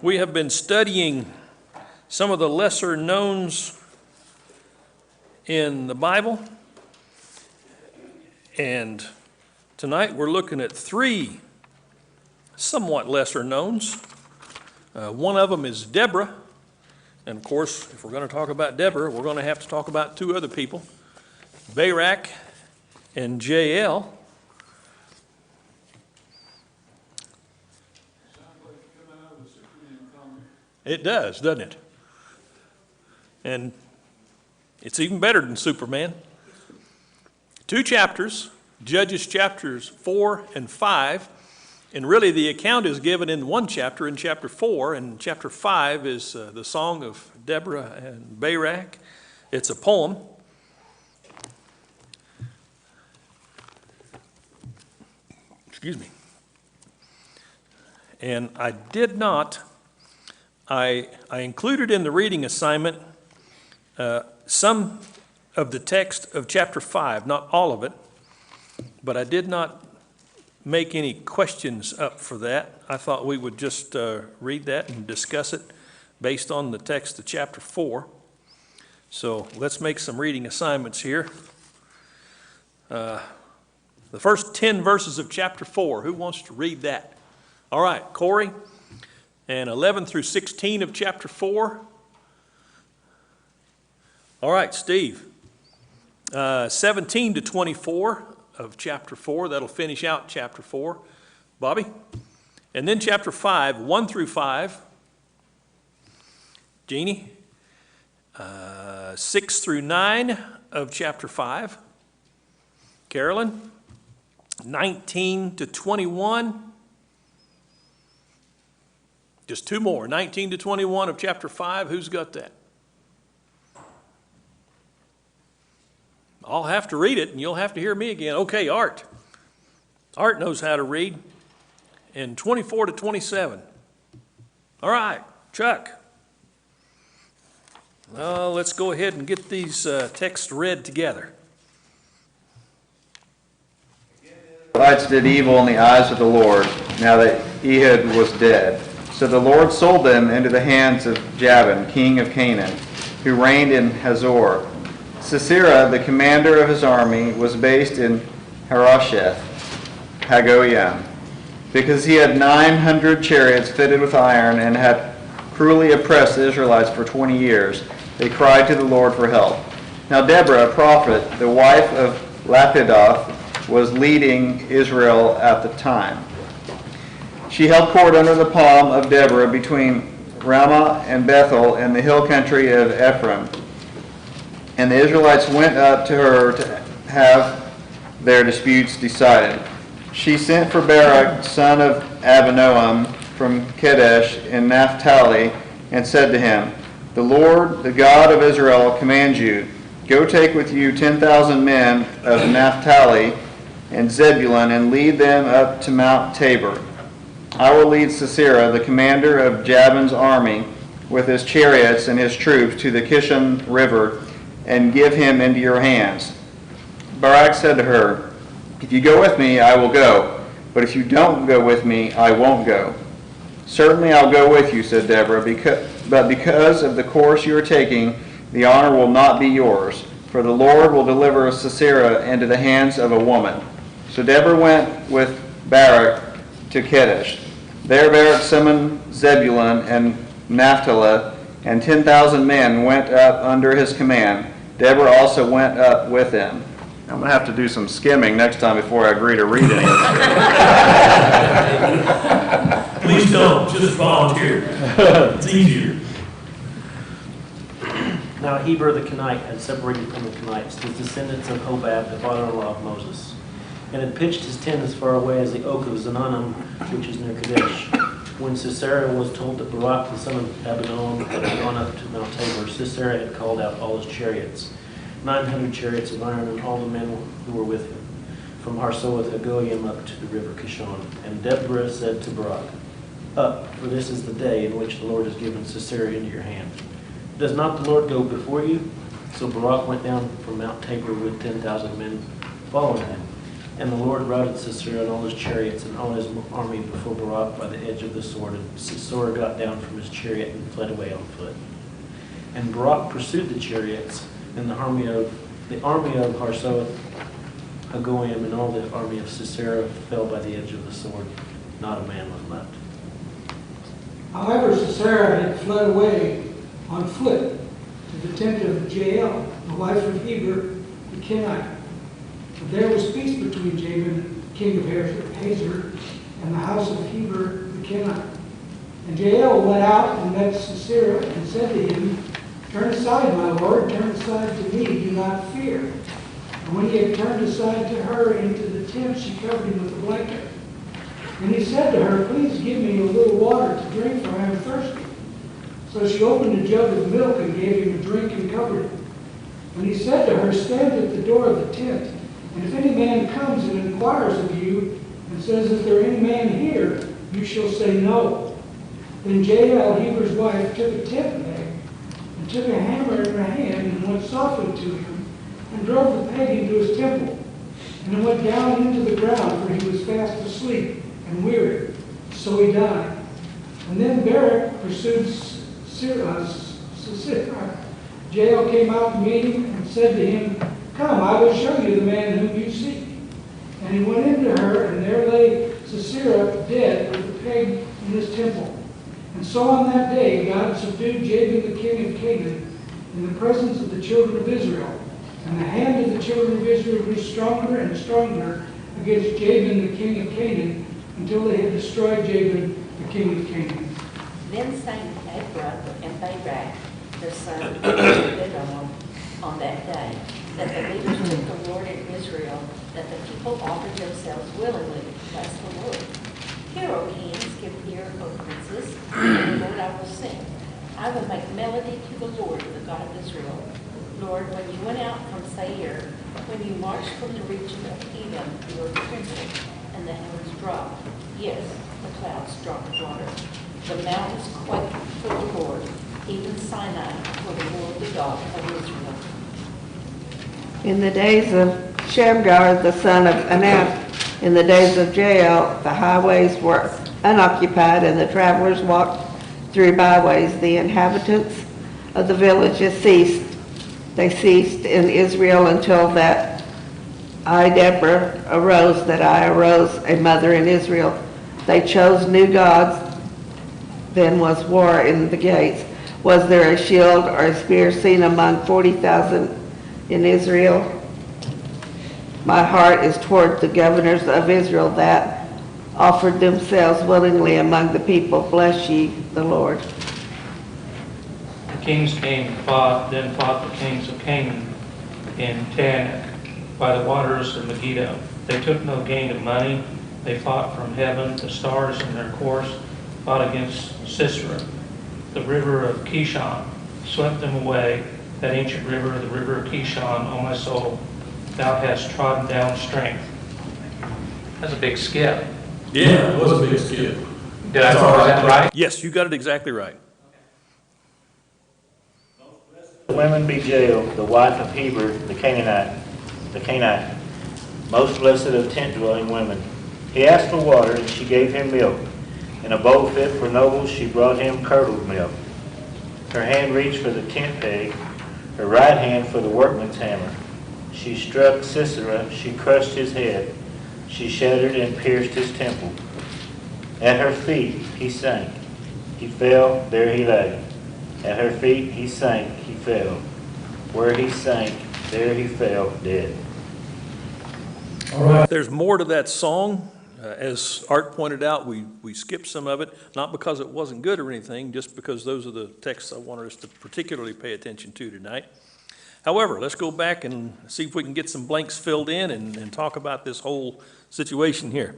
We have been studying some of the lesser knowns in the Bible, and tonight we're looking at three somewhat lesser knowns. One of them is Deborah, and of course, if we're going to talk about Deborah, we're going to have to talk about two other people, Barak and Jael. It does, doesn't it? And it's even better than Superman. 2 chapters, Judges chapters 4 and 5, and really the account is given in one chapter, in chapter 4, and chapter 5 is the song of Deborah and Barak. It's a poem. Excuse me. And I included in the reading assignment some of the text of chapter 5, not all of it, but I did not make any questions up for that. I thought we would just read that and discuss it based on the text of chapter 4. So let's make some reading assignments here. The first 10 verses of chapter 4, who wants to read that? All right, Corey. And 11 through 16 of chapter 4. All right, Steve. 17 to 24 of chapter 4. That'll finish out chapter 4. Bobby. And then chapter 5, 1 through 5. Jeannie. 6 through 9 of chapter 5. Carolyn. 19 to 21. Just two more, 19 to 21 of chapter 5. Who's got that? I'll have to read it, and you'll have to hear me again. Okay, Art. Art knows how to read. And 24 to 27. All right, Chuck. Let's go ahead and get these texts read together. The Israelites did evil in the eyes of the Lord, now that Ehud was dead. So the Lord sold them into the hands of Jabin, king of Canaan, who reigned in Hazor. Sisera, the commander of his army, was based in Harosheth Hagoyim, because he had 900 chariots fitted with iron and had cruelly oppressed the Israelites for 20 years. They cried to the Lord for help. Now Deborah, a prophet, the wife of Lapidoth, was leading Israel at the time. She held court under the palm of Deborah between Ramah and Bethel in the hill country of Ephraim. And the Israelites went up to her to have their disputes decided. She sent for Barak, son of Abinoam, from Kadesh in Naphtali, and said to him, "The Lord, the God of Israel, commands you, go take with you 10,000 men of Naphtali and Zebulun, and lead them up to Mount Tabor. I will lead Sisera, the commander of Jabin's army, with his chariots and his troops to the Kishon River, and give him into your hands." Barak said to her, "If you go with me, I will go, but if you don't go with me, I won't go." "Certainly I'll go with you," said Deborah, "but because of the course you are taking, the honor will not be yours, for the Lord will deliver Sisera into the hands of a woman." So Deborah went with Barak to Kadesh. There Barak summoned Zebulun and Naphtali, and 10,000 men went up under his command. Deborah also went up with him. I'm going to have to do some skimming next time before I agree to read any of this. Please don't, just volunteer. It's easier. Now Heber the Kenite had separated from the Kenites, the descendants of Hobab, the father-in-law of Moses, and had pitched his tent as far away as the oak of Zananim, which is near Kadesh. When Sisera was told that Barak, the son of Abinoam, had gone up to Mount Tabor, Sisera had called out all his chariots, 900 chariots of iron, and all the men who were with him, from Harsoeth Hagoyim up to the river Kishon. And Deborah said to Barak, "Up, for this is the day in which the Lord has given Sisera into your hand. Does not the Lord go before you?" So Barak went down from Mount Tabor with 10,000 men following him. And the Lord routed Sisera and all his chariots and all his army before Barak by the edge of the sword. And Sisera got down from his chariot and fled away on foot. And Barak pursued the chariots, and the army of Harsoth Hagoyim and all the army of Sisera fell by the edge of the sword. Not a man was left. However, Sisera had fled away on foot to the tent of Jael, the wife of Heber the Kenite. But there was peace between Jabin, king of Hazor, and the house of Heber the Kenite. And Jael went out and met Sisera and said to him, "Turn aside, my lord, turn aside to me, do not fear." And when he had turned aside to her into the tent, she covered him with a blanket. And he said to her, "Please give me a little water to drink, for I am thirsty." So she opened a jug of milk and gave him a drink and covered him. And he said to her, "Stand at the door of the tent, and if any man comes and inquires of you, and says, 'Is there any man here?' you shall say no." Then Jael, Heber's wife, took a tent peg, and took a hammer in her hand, and went softly to him, and drove the peg into his temple. And it went down into the ground, for he was fast asleep and weary. So he died. And then Barak pursued Sisera. Jael came out to meet him and said to him, "Come, I will show you the man whom you seek." And he went into her, and there lay Sisera dead with the peg in his temple. And so on that day God subdued Jabin the king of Canaan in the presence of the children of Israel. And the hand of the children of Israel grew stronger and stronger against Jabin the king of Canaan, until they had destroyed Jabin the king of Canaan. Then sang Deborah and Barak, their son, on that day, that the leaders took the Lord in Israel, that the people offered themselves willingly to bless the Lord. Hear, O kings, give ear, O princes, and the Lord I will sing. I will make melody to the Lord, the God of Israel. Lord, when you went out from Seir, when you marched from the region of Edom, the earth trembled, and the heavens dropped. Yes, the clouds dropped water. The mountains quaked for the Lord, even Sinai for the Lord, the God of Israel. In the days of Shamgar, the son of Anath, in the days of Jael, the highways were unoccupied, and the travelers walked through byways. The inhabitants of the villages ceased. They ceased in Israel until that Deborah, arose, a mother in Israel. They chose new gods. Then was war in the gates. Was there a shield or a spear seen among 40,000 in Israel? My heart is toward the governors of Israel that offered themselves willingly among the people. Bless ye the Lord. The kings came and fought the kings of Canaan in Taanach by the waters of Megiddo. They took no gain of money. They fought from heaven. The stars in their course fought against Sisera. The river of Kishon swept them away. That ancient river, the river of Kishon, O my soul, thou hast trodden down strength. That's a big skip. Yeah, it was a big skip. Did I say that right? Yes, you got it exactly right. The women be Jael, the wife of Heber the Canaanite, most blessed of tent-dwelling women. He asked for water, and she gave him milk. In a bowl fit for nobles, she brought him curdled milk. Her hand reached for the tent peg, her right hand for the workman's hammer. She struck Sisera, she crushed his head. She shattered and pierced his temple. At her feet he sank. He fell, there he lay. At her feet he sank, he fell. Where he sank, there he fell, dead. All right. There's more to that song. As Art pointed out, we skipped some of it, not because it wasn't good or anything, just because those are the texts I wanted us to particularly pay attention to tonight. However, let's go back and see if we can get some blanks filled in and talk about this whole situation here.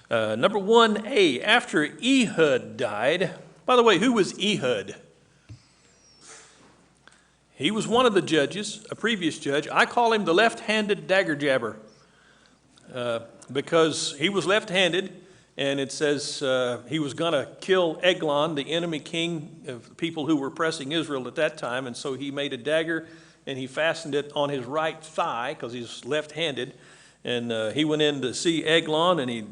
Number 1A, after Ehud died, by the way, who was Ehud? He was one of the judges, a previous judge. I call him the left-handed dagger jabber because he was left-handed, and it says he was going to kill Eglon, the enemy king of the people who were oppressing Israel at that time, and so he made a dagger and he fastened it on his right thigh because he's left-handed, And he went in to see Eglon, and he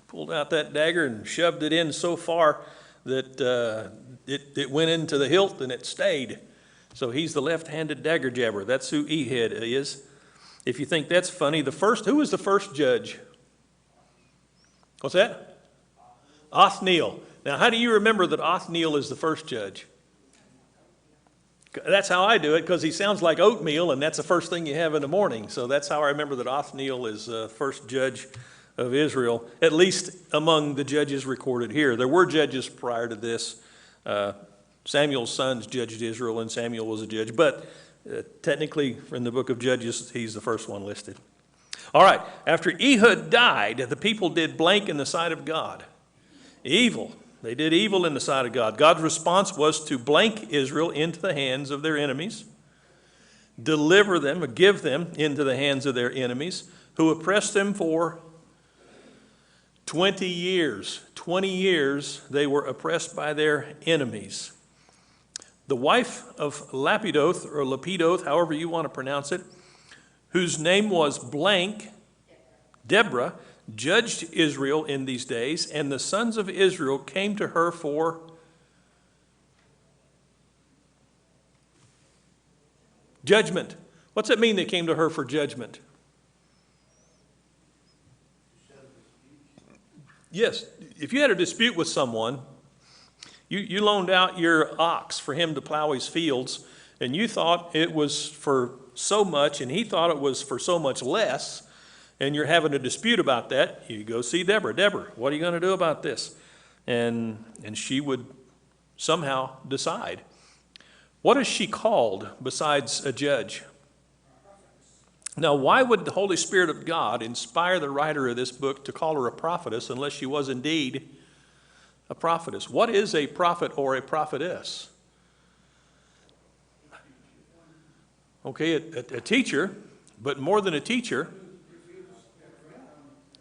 pulled out that dagger and shoved it in so far that it went into the hilt and it stayed. So he's the left-handed dagger jabber. That's who Ehud is. If you think that's funny, who was the first judge? What's that? Othniel. Now, how do you remember that Othniel is the first judge? That's how I do it, because he sounds like oatmeal, and that's the first thing you have in the morning. So that's how I remember that Othniel is first judge of Israel, at least among the judges recorded here. There were judges prior to this. Samuel's sons judged Israel, and Samuel was a judge. But technically, in the book of Judges, he's the first one listed. All right, after Ehud died, the people did blank in the sight of God. Evil. They did evil in the sight of God. God's response was to blank Israel into the hands of their enemies, deliver them, or give them into the hands of their enemies, who oppressed them for 20 years. 20 years they were oppressed by their enemies. The wife of Lapidoth, or Lapidoth, however you want to pronounce it, whose name was blank, Deborah, judged Israel in these days, and the sons of Israel came to her for judgment. What's it mean they came to her for judgment? Yes, if you had a dispute with someone, you loaned out your ox for him to plow his fields, and you thought it was for so much, and he thought it was for so much less, and you're having a dispute about that, you go see Deborah. Deborah, what are you going to do about this? And she would somehow decide. What is she called besides a judge? Now, why would the Holy Spirit of God inspire the writer of this book to call her a prophetess unless she was indeed a prophetess? What is a prophet or a prophetess? Okay, a teacher, but more than a teacher.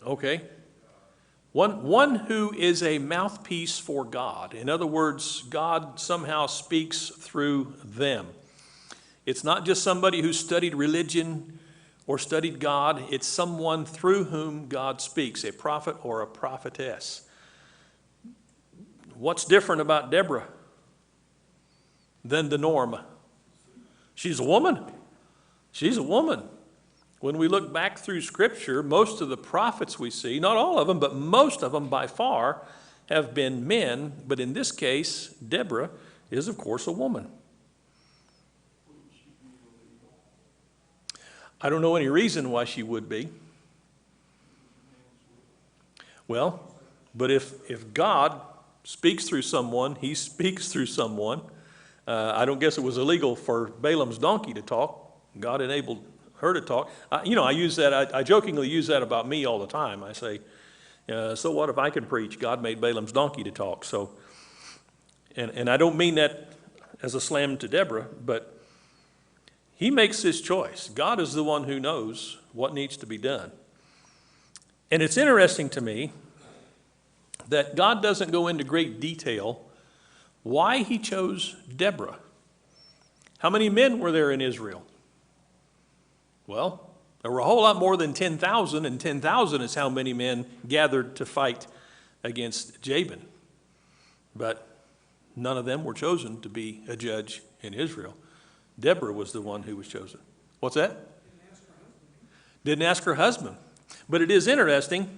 Okay. One who is a mouthpiece for God. In other words, God somehow speaks through them. It's not just somebody who studied religion or studied God. It's someone through whom God speaks, a prophet or a prophetess. What's different about Deborah than the norm? She's a woman. She's a woman. When we look back through Scripture, most of the prophets we see, not all of them, but most of them by far, have been men. But in this case, Deborah is, of course, a woman. I don't know any reason why she would be. Well, but if God speaks through someone, he speaks through someone. I don't guess it was illegal for Balaam's donkey to talk. God enabled her to talk. I use that, I jokingly use that about me all the time. I say, so what if I can preach? God made Balaam's donkey to talk. So, and I don't mean that as a slam to Deborah, but he makes his choice. God is the one who knows what needs to be done. And it's interesting to me that God doesn't go into great detail why he chose Deborah. How many men were there in Israel? Well, there were a whole lot more than 10,000, and 10,000 is how many men gathered to fight against Jabin. But none of them were chosen to be a judge in Israel. Deborah was the one who was chosen. What's that? Didn't ask her husband. But it is interesting.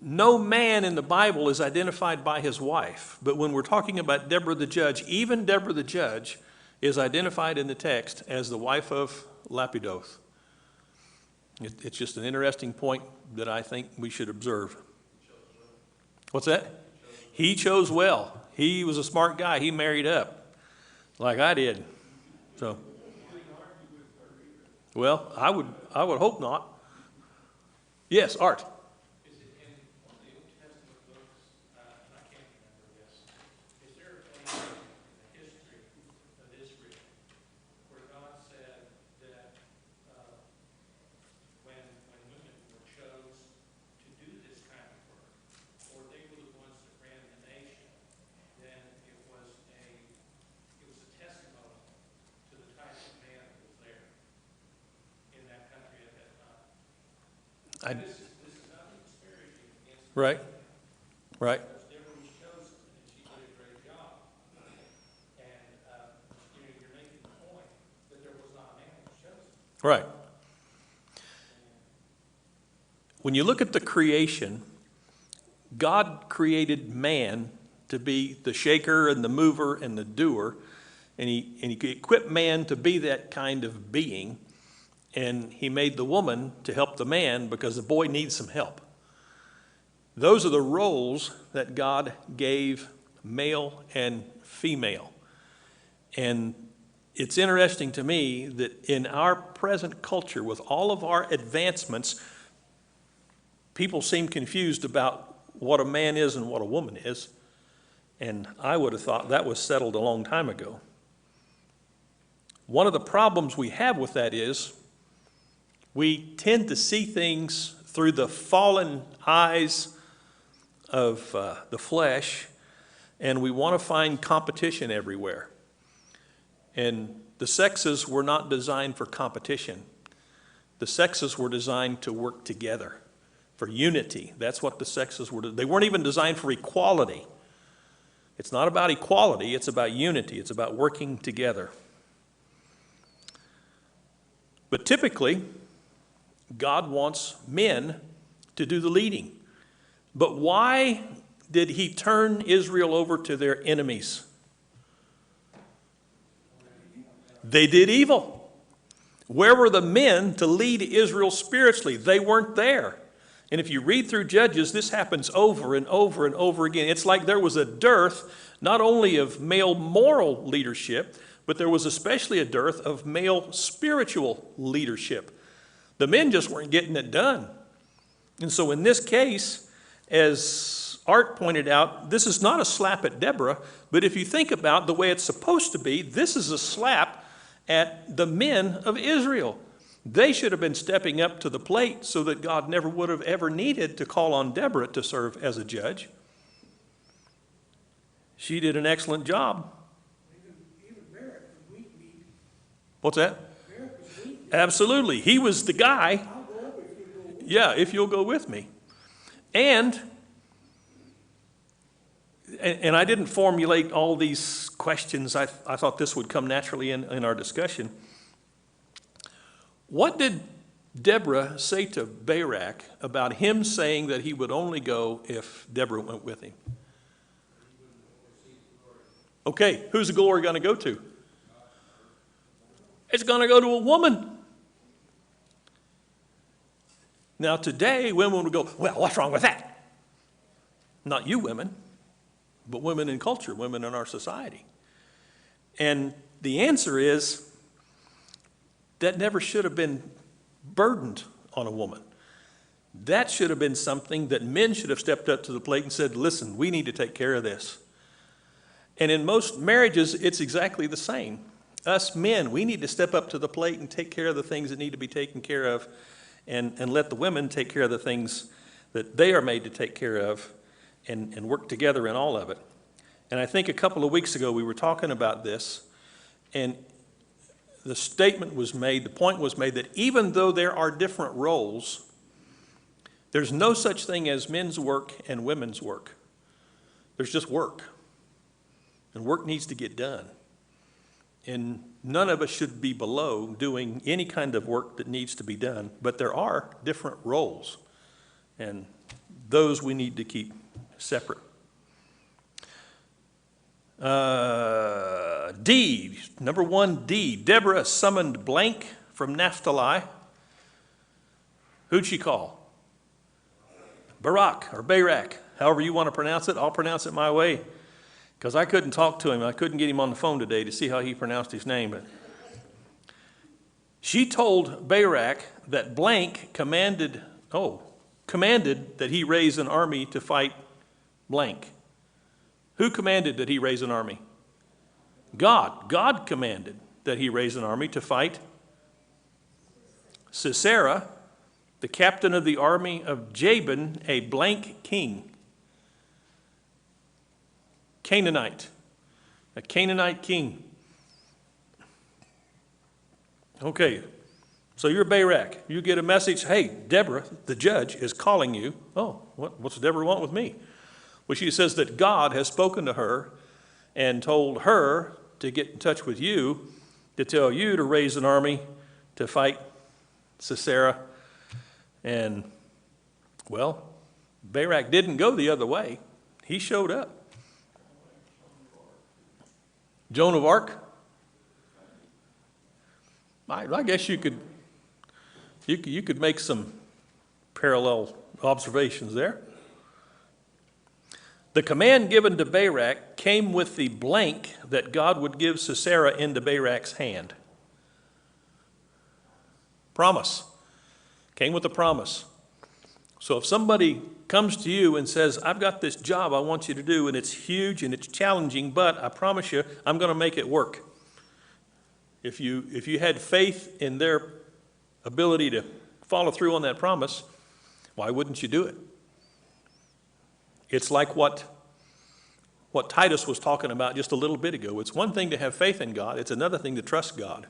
No man in the Bible is identified by his wife. But when we're talking about Deborah the judge, even Deborah the judge is identified in the text as the wife of Lapidoth. It's just an interesting point that I think we should observe. What's that? He chose well. He was a smart guy. He married up like I did. So, well, I would hope not. Yes, Art. I, right, right. Right. When you look at the creation, God created man to be the shaker and the mover and the doer, and he equipped man to be that kind of being, and he made the woman to help the man because the boy needs some help. Those are the roles that God gave male and female. And it's interesting to me that in our present culture, with all of our advancements, people seem confused about what a man is and what a woman is. And I would have thought that was settled a long time ago. One of the problems we have with that is we tend to see things through the fallen eyes of the flesh, and we want to find competition everywhere. And the sexes were not designed for competition. The sexes were designed to work together, for unity. That's what the sexes were. They weren't even designed for equality. It's not about equality, it's about unity. It's about working together. But typically, God wants men to do the leading. But why did he turn Israel over to their enemies? They did evil. Where were the men to lead Israel spiritually? They weren't there. And if you read through Judges, this happens over and over and over again. It's like there was a dearth not only of male moral leadership, but there was especially a dearth of male spiritual leadership. The men just weren't getting it done. And so in this case, as Art pointed out, this is not a slap at Deborah, but if you think about the way it's supposed to be, this is a slap at the men of Israel. They should have been stepping up to the plate so that God never would have ever needed to call on Deborah to serve as a judge. She did an excellent job. What's that? Absolutely. He was the guy. Yeah, if you'll go with me. And I didn't formulate all these questions. I thought this would come naturally in our discussion. What did Deborah say to Barak about him saying that he would only go if Deborah went with him? Okay, who's the glory going to go to? It's going to go to a woman. Now today, women would go, well, what's wrong with that? Not you women, but women in culture, women in our society. And the answer is, that never should have been burdened on a woman. That should have been something that men should have stepped up to the plate and said, listen, we need to take care of this. And in most marriages, it's exactly the same. Us men, we need to step up to the plate and take care of the things that need to be taken care of, and let the women take care of the things that they are made to take care of, and work together in all of it. And I think a couple of weeks ago we were talking about this, and the statement was made, the point was made that even though there are different roles, there's no such thing as men's work and women's work. There's just work. And work needs to get done. And none of us should be below doing any kind of work that needs to be done, but there are different roles, and those we need to keep separate. D, number 1D, Deborah summoned blank from Naphtali. Who'd she call? Barak, or Barak, however you want to pronounce it. I'll pronounce it my way, because I couldn't talk to him. I couldn't get him on the phone today to see how he pronounced his name. But she told Barak that blank commanded that he raise an army to fight blank. Who commanded that he raise an army? God. God commanded that he raise an army to fight Sisera, the captain of the army of Jabin, a blank king. Canaanite. A Canaanite king. Okay. So you're Barak. You get a message, hey, Deborah, the judge, is calling you. Oh, what's Deborah want with me? Well, she says that God has spoken to her and told her to get in touch with you to tell you to raise an army to fight Sisera. And, well, Barak didn't go the other way. He showed up. Joan of Arc? I guess you could make some parallel observations there. The command given to Barak came with the blank that God would give Sisera into Barak's hand. Promise. Came with a promise. So if somebody comes to you and says, I've got this job I want you to do, and it's huge and it's challenging, but I promise you, I'm going to make it work. If you had faith in their ability to follow through on that promise, why wouldn't you do it? It's like what Titus was talking about just a little bit ago. It's one thing to have faith in God. It's another thing to trust God.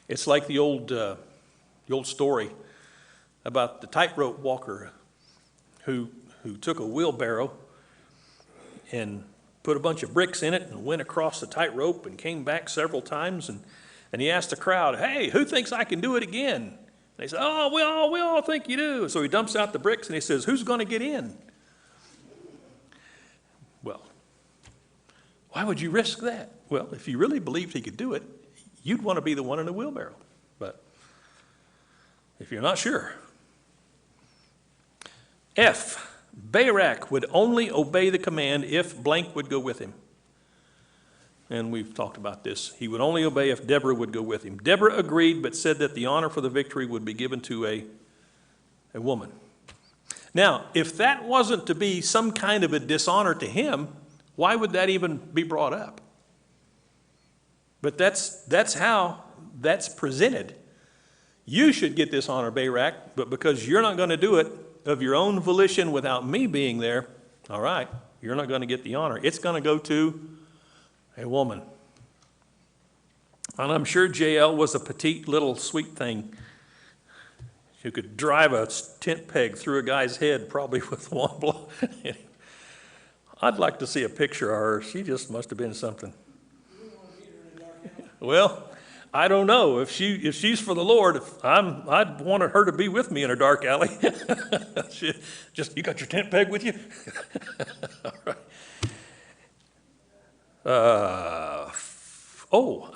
It's like the old story about the tightrope walker who took a wheelbarrow and put a bunch of bricks in it and went across the tightrope and came back several times, and he asked the crowd, hey, who thinks I can do it again? And they said, oh, we all think you do. So he dumps out the bricks and he says, who's going to get in? Well, why would you risk that? Well, if you really believed he could do it, you'd want to be the one in the wheelbarrow. But if you're not sure. F, Barak would only obey the command if blank would go with him. And we've talked about this. He would only obey if Deborah would go with him. Deborah agreed, but said that the honor for the victory would be given to a woman. Now, if that wasn't to be some kind of a dishonor to him, why would that even be brought up? But that's how that's presented. You should get this honor, Barak, but because you're not going to do it of your own volition without me being there, all right, you're not going to get the honor. It's going to go to a woman. And I'm sure Jael was a petite little sweet thing who could drive a tent peg through a guy's head probably with one blow. I'd like to see a picture of her. She just must have been something. Well, I don't know. If she's for the Lord, I'd want her to be with me in a dark alley. You got your tent peg with you? All right.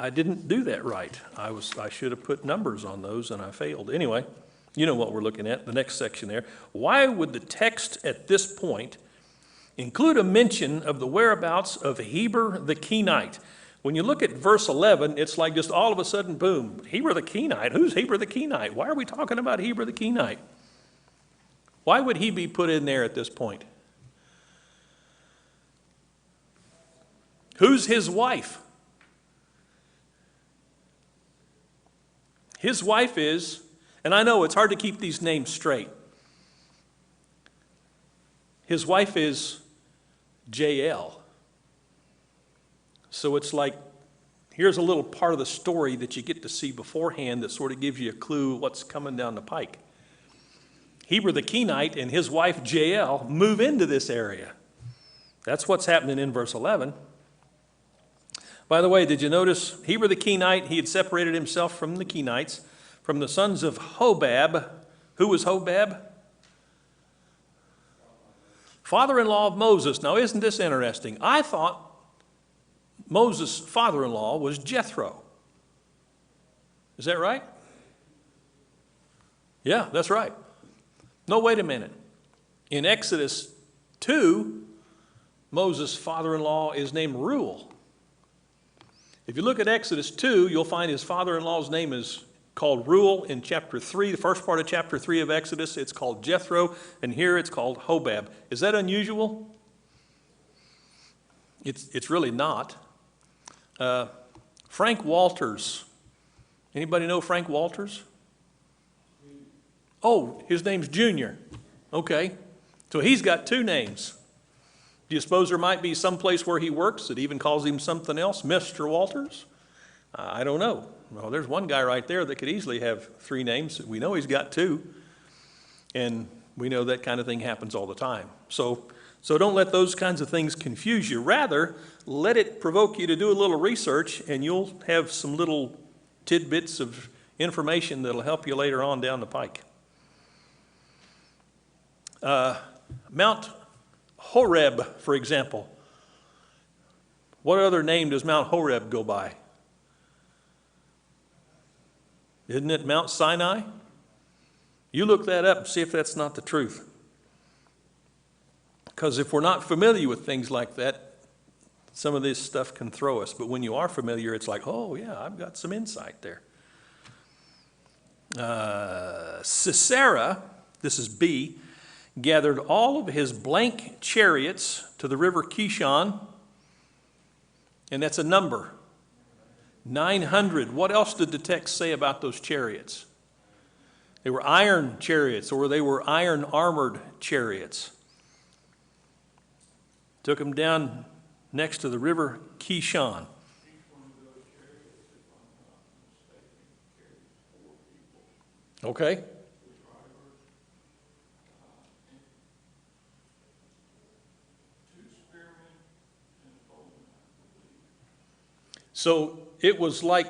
I didn't do that right. I should have put numbers on those and I failed. Anyway, you know what we're looking at, the next section there. Why would the text at this point include a mention of the whereabouts of Heber the Kenite? When you look at verse 11, it's like just all of a sudden, boom, Heber the Kenite. Who's Heber the Kenite? Why are we talking about Heber the Kenite? Why would he be put in there at this point? Who's his wife? His wife is, and I know it's hard to keep these names straight. His wife is Jael. So it's like, here's a little part of the story that you get to see beforehand that sort of gives you a clue what's coming down the pike. Heber the Kenite and his wife Jael move into this area. That's what's happening in verse 11. By the way, did you notice Heber the Kenite, he had separated himself from the Kenites, from the sons of Hobab. Who was Hobab? Father-in-law of Moses. Now, isn't this interesting? I thought Moses' father-in-law was Jethro. Is that right? Yeah, that's right. No, wait a minute. In Exodus 2, Moses' father-in-law is named Reuel. If you look at Exodus 2, you'll find his father-in-law's name is called Reuel. In chapter 3, the first part of chapter 3 of Exodus, it's called Jethro, and here it's called Hobab. Is that unusual? It's really not. Frank Walters. Anybody know Frank Walters? Oh, his name's Junior. Okay. So he's got two names. Do you suppose there might be some place where he works that even calls him something else, Mr. Walters? I don't know. Well, there's one guy right there that could easily have 3 names. We know he's got 2. And we know that kind of thing happens all the time. So don't let those kinds of things confuse you. Rather, let it provoke you to do a little research, and you'll have some little tidbits of information that'll help you later on down the pike. Mount Horeb, for example. What other name does Mount Horeb go by? Isn't it Mount Sinai? You look that up and see if that's not the truth. Because if we're not familiar with things like that, some of this stuff can throw us. But when you are familiar, it's like, oh yeah, I've got some insight there. Sisera, this is B, gathered all of his blank chariots to the river Kishon, and that's a number. 900. What else did the text say about those chariots? They were iron chariots, or they were iron armored chariots. Took them down next to the river Kishon. Okay. So it was like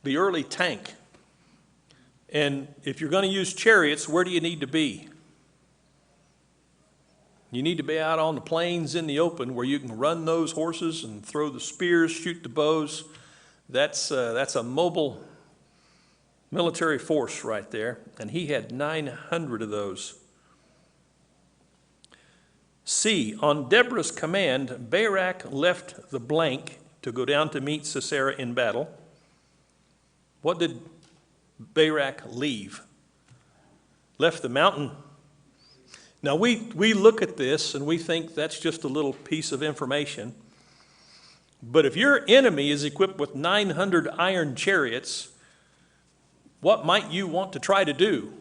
the early tank. And if you're going to use chariots, where do you need to be? You need to be out on the plains in the open where you can run those horses and throw the spears, shoot the bows. That's a mobile military force right there. And he had 900 of those. C, on Deborah's command, Barak left the blank to go down to meet Sisera in battle. What did Barak leave? Left the mountain. Now we look at this and we think that's just a little piece of information. But if your enemy is equipped with 900 iron chariots, what might you want to try to do?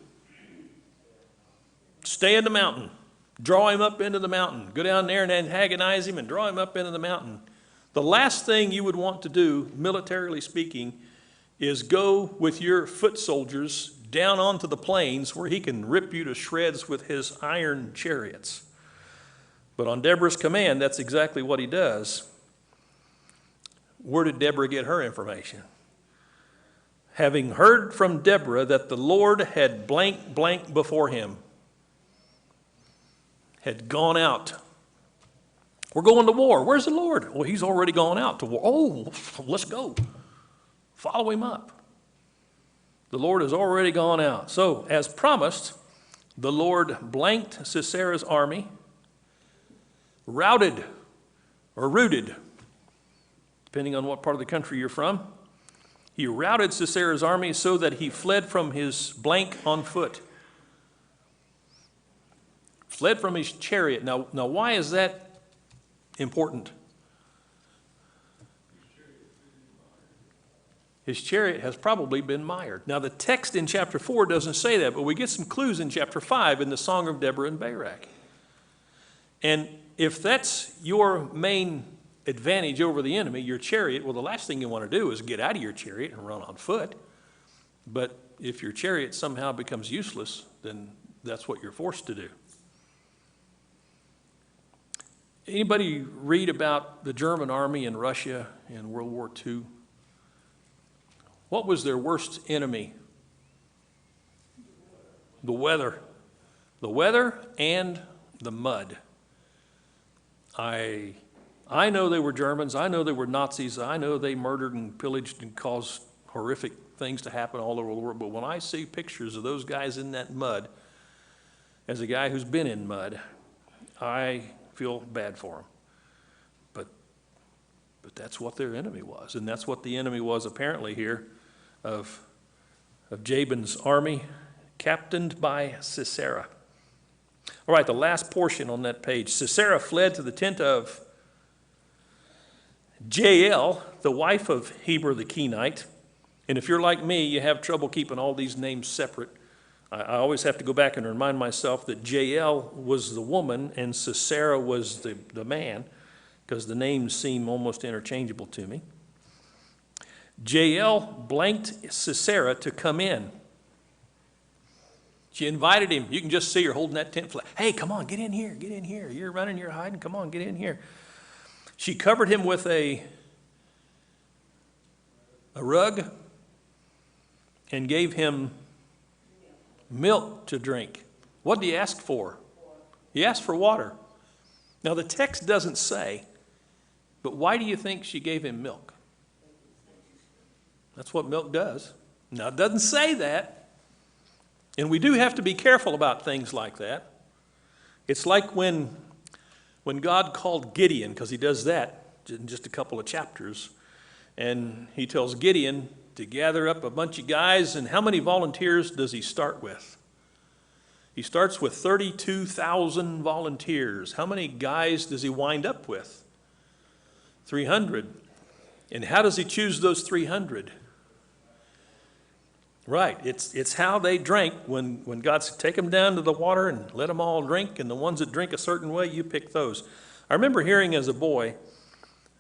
Stay in the mountain. Draw him up into the mountain. Go down there and antagonize him and draw him up into the mountain. The last thing you would want to do, militarily speaking, is go with your foot soldiers down onto the plains where he can rip you to shreds with his iron chariots. But on Deborah's command, that's exactly what he does. Where did Deborah get her information? Having heard from Deborah that the Lord had blank blank before him, had gone out. We're going to war. Where's the Lord? Well, he's already gone out to war. Oh, let's go. Follow him up. The Lord has already gone out. So, as promised, the Lord blanked Sisera's army, routed, depending on what part of the country you're from. He routed Sisera's army so that he fled from his blank on foot. Fled from his chariot. Now why is that important? His chariot has probably been mired. Now the text in chapter 4 doesn't say that, but we get some clues in chapter 5 in the Song of Deborah and Barak. And if that's your main advantage over the enemy, your chariot, well, the last thing you want to do is get out of your chariot and run on foot. But if your chariot somehow becomes useless, then that's what you're forced to do. Anybody read about the German army in Russia in World War II? What was their worst enemy? The weather. The weather and the mud. I know they were Germans. I know they were Nazis. I know they murdered and pillaged and caused horrific things to happen all over the world. But when I see pictures of those guys in that mud, as a guy who's been in mud, I feel bad for them. But that's what their enemy was. And that's what the enemy was apparently here of Jabin's army, captained by Sisera. All right, the last portion on that page. Sisera fled to the tent of Jael, the wife of Heber the Kenite. And if you're like me, you have trouble keeping all these names separate. I always have to go back and remind myself that Jael was the woman and Sisera was the man, because the names seem almost interchangeable to me. Jael blanked Sisera to come in. She invited him. You can just see her holding that tent flag. Hey, come on, get in here, get in here. You're running, you're hiding. Come on, get in here. She covered him with a rug and gave him milk to drink. What did he ask for? He asked for water. Now, the text doesn't say, but why do you think she gave him milk? That's what milk does. Now, it doesn't say that. And we do have to be careful about things like that. It's like when God called Gideon, because he does that in just a couple of chapters, and he tells Gideon to gather up a bunch of guys, and how many volunteers does he start with? He starts with 32,000 volunteers. How many guys does he wind up with? 300. And how does he choose those 300? Right, it's how they drank when God said, take them down to the water and let them all drink, and the ones that drink a certain way, you pick those. I remember hearing as a boy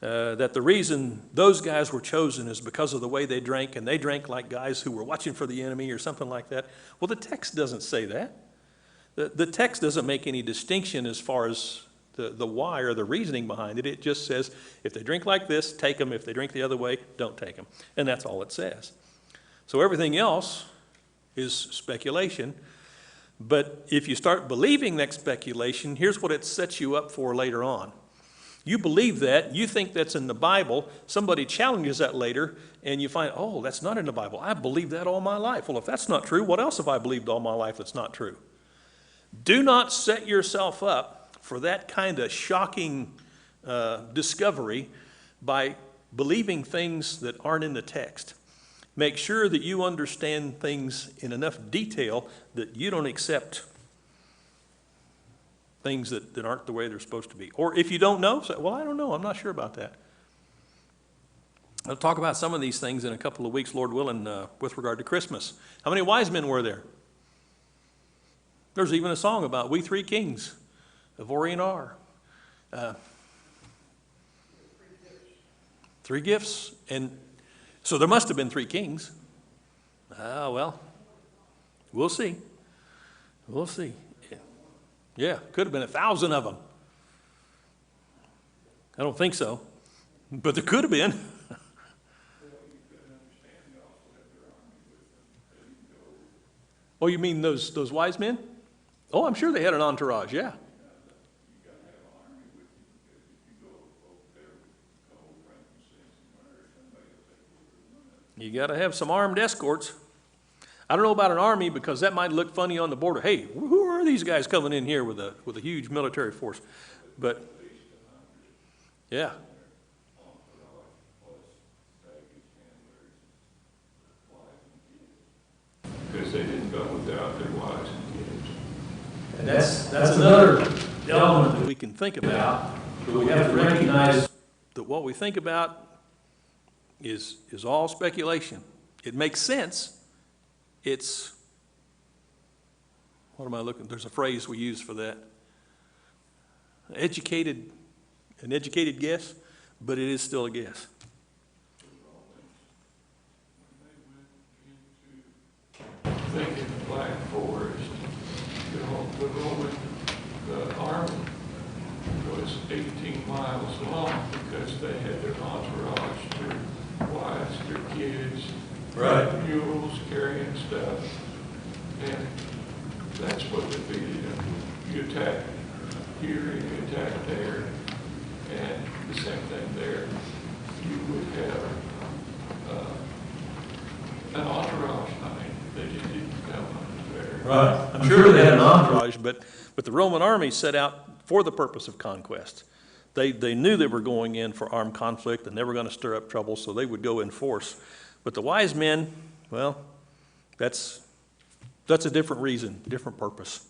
that the reason those guys were chosen is because of the way they drank, and they drank like guys who were watching for the enemy or something like that. Well, the text doesn't say that. The text doesn't make any distinction as far as the why or the reasoning behind it. It just says, if they drink like this, take them. If they drink the other way, don't take them. And that's all it says. So everything else is speculation. But if you start believing that speculation, here's what it sets you up for later on. You believe that, you think that's in the Bible, somebody challenges that later, and you find, oh, that's not in the Bible. I believed that all my life. Well, if that's not true, what else have I believed all my life that's not true? Do not set yourself up for that kind of shocking discovery by believing things that aren't in the text. Make sure that you understand things in enough detail that you don't accept things that aren't the way they're supposed to be. Or if you don't know, say, well, I don't know, I'm not sure about that. I'll talk about some of these things in a couple of weeks, Lord willing, with regard to Christmas. How many wise men were there? There's even a song about we three kings of Orient are. 3 gifts. And so there must have been 3 kings. Well, we'll see. We'll see. Yeah, could have been 1,000 of them. I don't think so, but there could have been. Oh, you mean those wise men? Oh, I'm sure they had an entourage, yeah. You got to have some armed escorts. I don't know about an army because that might look funny on the border. Hey, who are these guys coming in here with a huge military force? But yeah. Because they didn't go without their wives and kids. And that's another element that we can think about. But we have to recognize that what we think about is all speculation. It makes sense. It's, what am I looking, there's a phrase we use for that. An educated guess, but it is still a guess. Thinking the Black Forest, the army was 18 miles long because they had their entourage, their wives, their kids, Right. mules carrying stuff, and that's what defeated them. You attack here, you attack there, and the same thing there. You would have an entourage. I mean, they just didn't come there. Right. I'm sure they had an entourage, but the Roman army set out for the purpose of conquest. They knew they were going in for armed conflict and they were going to stir up trouble, so they would go in force. But the wise men, well, that's a different reason, different purpose.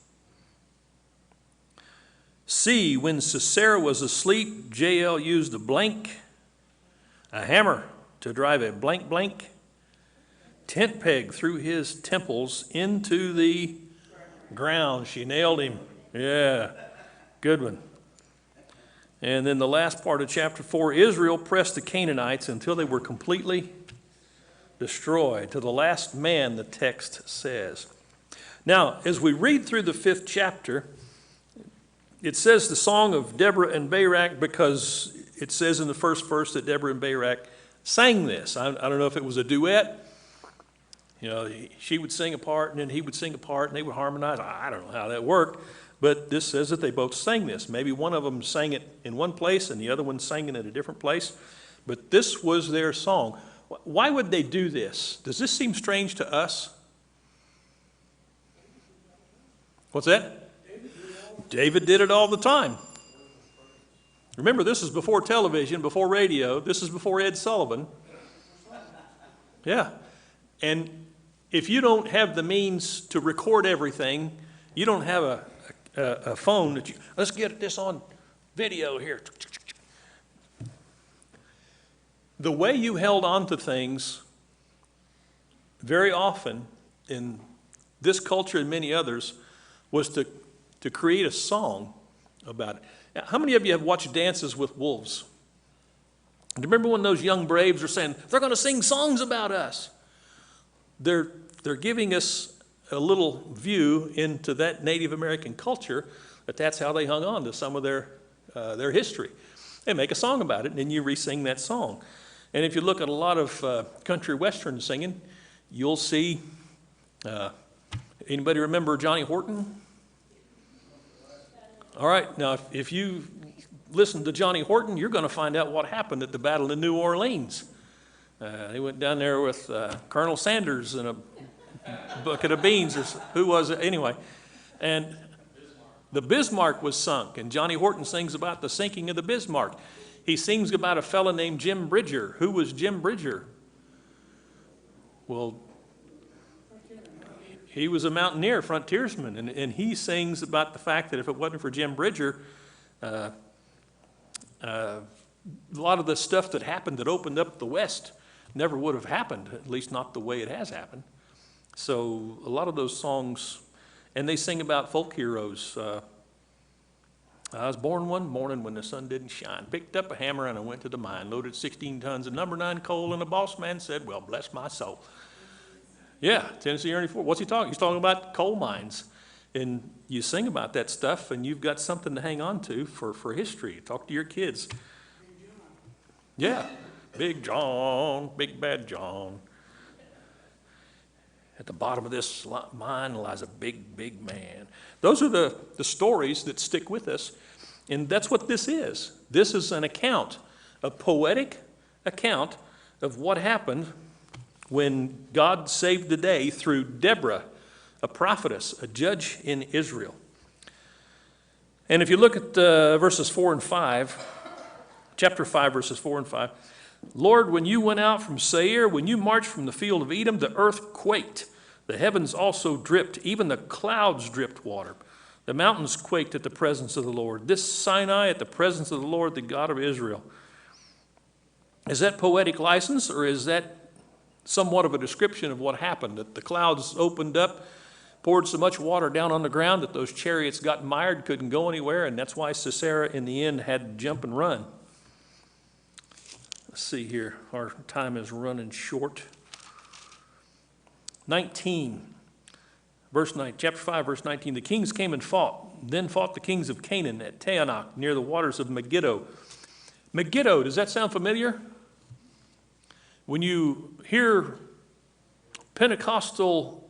C, when Sisera was asleep, Jael used a hammer to drive a blank tent peg through his temples into the ground. She nailed him. Yeah, good one. And then the last part of chapter 4, Israel pressed the Canaanites until they were completely destroy, to the last man, the text says. Now, as we read through the 5th chapter, it says the song of Deborah and Barak because it says in the first verse that Deborah and Barak sang this. I don't know if it was a duet. You know, she would sing a part and then he would sing a part and they would harmonize. I don't know how that worked, but this says that they both sang this. Maybe one of them sang it in one place and the other one sang it in a different place, but this was their song. Why would they do this? Does this seem strange to us? What's that? David did it all the time. Remember, this is before television, before radio. This is before Ed Sullivan. Yeah. And if you don't have the means to record everything, you don't have a phone that you, let's get this on video here. The way you held on to things very often in this culture and many others was to create a song about it. Now, how many of you have watched Dances with Wolves? Do you remember when those young braves are saying, they're going to sing songs about us? They're giving us a little view into that Native American culture, that's how they hung on to some of their history. They make a song about it, and then you re-sing that song. And if you look at a lot of country western singing, you'll see, anybody remember Johnny Horton? All right, now if you listen to Johnny Horton, you're going to find out what happened at the Battle of New Orleans. They went down there with Colonel Sanders and a bucket of beans, or who was it? Anyway, and the Bismarck was sunk, and Johnny Horton sings about the sinking of the Bismarck. He sings about a fellow named Jim Bridger. Who was Jim Bridger? Well, he was a mountaineer, frontiersman, and he sings about the fact that if it wasn't for Jim Bridger, a lot of the stuff that happened that opened up the West never would have happened, at least not the way it has happened. So a lot of those songs, and they sing about folk heroes. I was born one morning when the sun didn't shine, picked up a hammer and I went to the mine, loaded 16 tons of number 9 coal, and the boss man said, well, bless my soul. Yeah, Tennessee Ernie Ford. What's he talking? He's talking about coal mines. And you sing about that stuff, and you've got something to hang on to for history. Talk to your kids. Yeah, Big John, Big Bad John. At the bottom of this mine lies a big, big man. Those are the stories that stick with us, and that's what this is. This is an account, a poetic account of what happened when God saved the day through Deborah, a prophetess, a judge in Israel. And if you look at verses 4 and 5, chapter 5, verses 4 and 5, Lord, when you went out from Seir, when you marched from the field of Edom, the earth quaked. The heavens also dripped, even the clouds dripped water. The mountains quaked at the presence of the Lord. This Sinai at the presence of the Lord, the God of Israel. Is that poetic license, or is that somewhat of a description of what happened? That the clouds opened up, poured so much water down on the ground that those chariots got mired, couldn't go anywhere, and that's why Sisera in the end had to jump and run. Let's see here. Our time is running short. 19, verse 9, chapter 5, verse 19. The kings came and fought. Then fought the kings of Canaan at Taanach, near the waters of Megiddo. Megiddo, does that sound familiar? When you hear Pentecostal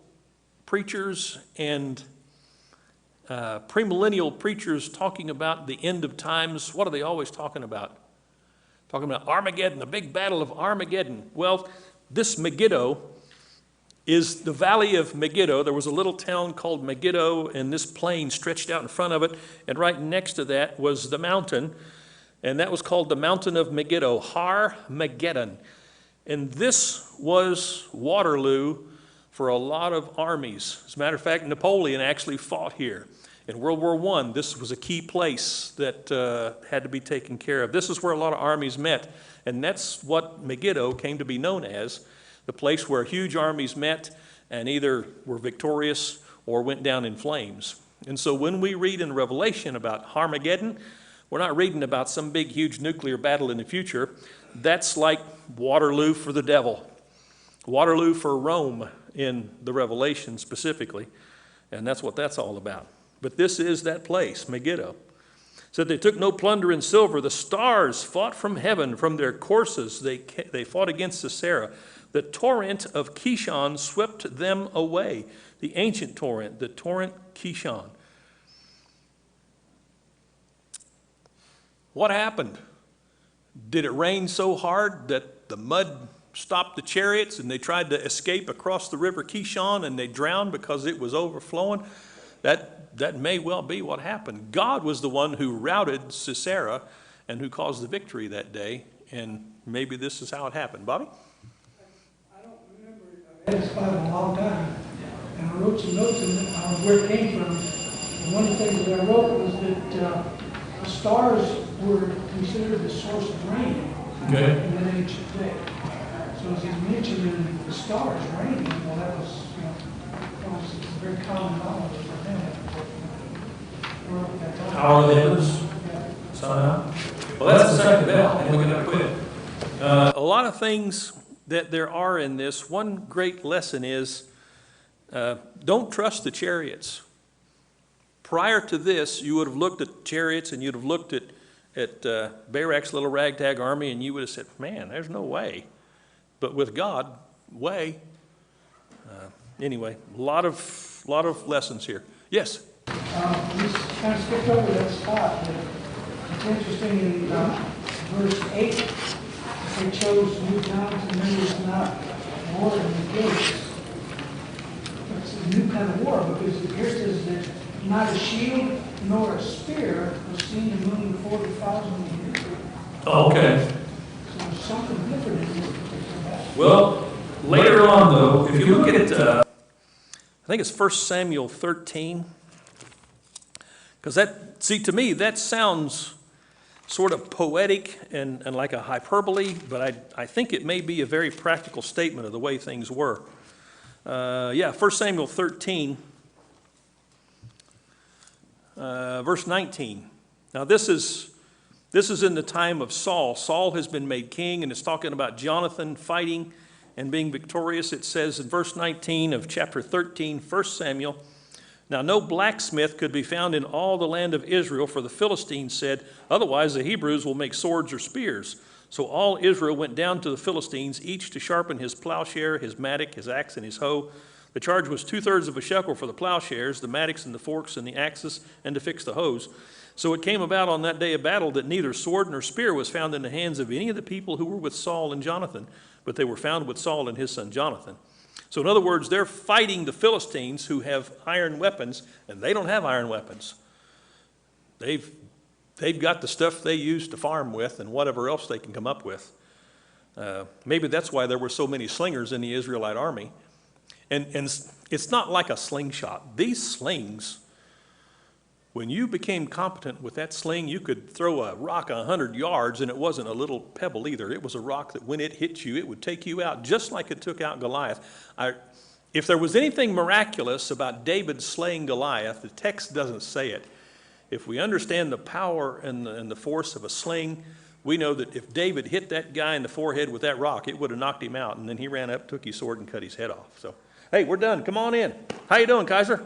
preachers and premillennial preachers talking about the end of times, what are they always talking about? Talking about Armageddon, the big battle of Armageddon. Well, this Megiddo is the valley of Megiddo. There was a little town called Megiddo, and this plain stretched out in front of it, and right next to that was the mountain, and that was called the mountain of Megiddo, Har Megiddon. And this was Waterloo for a lot of armies. As a matter of fact, Napoleon actually fought here. In World War I, this was a key place that had to be taken care of. This is where a lot of armies met, and that's what Megiddo came to be known as, the place where huge armies met and either were victorious or went down in flames. And so when we read in Revelation about Armageddon, we're not reading about some big, huge nuclear battle in the future. That's like Waterloo for the devil. Waterloo for Rome in the Revelation specifically, and that's what that's all about. But this is that place, Megiddo. Said they took no plunder in silver. The stars fought from heaven, from their courses they fought against Sisera. The torrent of Kishon swept them away. The ancient torrent, the torrent Kishon. What happened? Did it rain so hard that the mud stopped the chariots and they tried to escape across the river Kishon and they drowned because it was overflowing? That may well be what happened. God was the one who routed Sisera and who caused the victory that day, and maybe this is how it happened. Bobby? I don't remember, I've had this Bible a long time, and I wrote some notes on where it came from. And one of the things that I wrote was that the stars were considered the source of rain in that ancient day. So as he's mentioning the stars raining, well, that was very common knowledge for them. Power of the heavens. Somehow. Well, that's the second bell, and we're going to quit. A lot of things that there are in this. One great lesson is don't trust the chariots. Prior to this, you would have looked at chariots and you'd have looked at Barak's little ragtag army, and you would have said, man, there's no way. But with God, way. Anyway, a lot of lessons here. Yes? We kind of skipped over that spot, but it's interesting in verse 8, they chose new towns and members not war in the gates. It's a new kind of war because here it says that not a shield nor a spear was seen among the 40,000 in Israel. Okay. So there's something different in this particular battle. Well, later on, though, if you look at, I think it's 1 Samuel 13, because to me, that sounds sort of poetic and like a hyperbole, but I think it may be a very practical statement of the way things were. 1 Samuel 13, verse 19. Now, this is in the time of Saul. Saul has been made king, and it's talking about Jonathan fighting and being victorious. It says in verse 19 of chapter 13, 1 Samuel, now no blacksmith could be found in all the land of Israel, for the Philistines said, otherwise the Hebrews will make swords or spears. So all Israel went down to the Philistines, each to sharpen his plowshare, his mattock, his axe, and his hoe. The charge was 2/3 of a shekel for the plowshares, the mattocks and the forks and the axes, and to fix the hoes. So it came about on that day of battle that neither sword nor spear was found in the hands of any of the people who were with Saul and Jonathan, but they were found with Saul and his son Jonathan. So in other words, they're fighting the Philistines who have iron weapons, and they don't have iron weapons. They've got the stuff they use to farm with and whatever else they can come up with. Maybe that's why there were so many slingers in the Israelite army. And it's not like a slingshot. These slings, when you became competent with that sling, you could throw a rock 100 yards, and it wasn't a little pebble either. It was a rock that when it hit you, it would take you out, just like it took out Goliath. If there was anything miraculous about David slaying Goliath, the text doesn't say it. If we understand the power and the force of a sling, we know that if David hit that guy in the forehead with that rock, it would have knocked him out, and then he ran up, took his sword, and cut his head off. So, hey, we're done. Come on in. How you doing, Kaiser?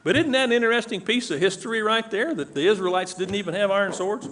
But isn't that an interesting piece of history right there, that the Israelites didn't even have iron swords?